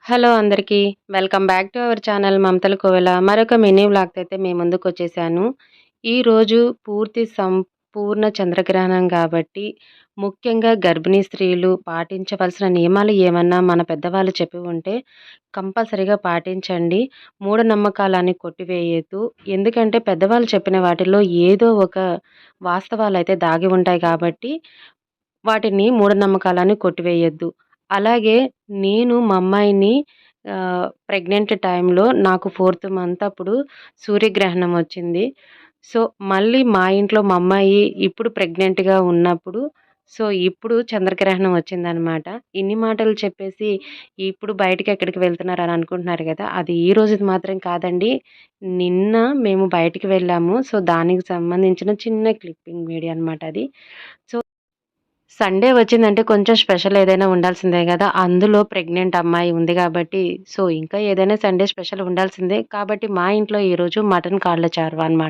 Hello అందరికీ. Welcome back to our channel మమతల కోవెల. మరొక mini వ్లాగ్‌తో అయితే మీ ముందుకొచ్చేసాను. ఈరోజు సంపూర్ణ చంద్రగ్రహణం కాబట్టి, ముఖ్యంగా గర్భిణీ స్త్రీలు పాటించవలసిన నియమాలు ఏమన్నా మన పెద్దవాళ్ళు చెప్పి ఉంటే కంపల్సరీగా పాటించండి. మూఢనమ్మకాలని కొట్టివేయొద్దు. ఎందుకంటే పెద్దవాళ్ళు చెప్పిన వాటిల్లో ఏదో ఒక వాస్తవాలైతే దాగి ఉంటాయి కాబట్టి వాటిని మూఢనమ్మకాలని కొట్టివేయొద్దు. అలాగే నేను మా అమ్మాయిని ప్రెగ్నెంట్ టైంలో నాకు ఫోర్త్ మంత్ అప్పుడు సూర్యగ్రహణం వచ్చింది. సో, మళ్ళీ మా ఇంట్లో మా అమ్మాయి ఇప్పుడు ప్రెగ్నెంట్‌గా ఉన్నప్పుడు ఇప్పుడు చంద్రగ్రహణం వచ్చిందనమాట. ఇన్ని మాటలు చెప్పేసి ఇప్పుడు బయటికెక్కడికి వెళ్తున్నారని అనుకుంటున్నారు గదా! అది ఈ రోజుది మాత్రం కాదండి. నిన్న మేము బయటికి వెళ్ళాము. దానికి సంబంధించిన చిన్న క్లిప్పింగ్ వీడియో అనమాట అది. సో సండే వచ్చిందంటే కొంచెం స్పెషల్ ఏదైనా ఉండాల్సిందే గదా! అందులో ప్రెగ్నెంట్ అమ్మాయి ఉంది గాబట్టి, ఇంకా ఏదైనా సండే స్పెషల్ ఉండాల్సిందే. కాబట్టి మా ఇంట్లో ఈరోజు మటన్ కాళ్ళ చారు అనమాట.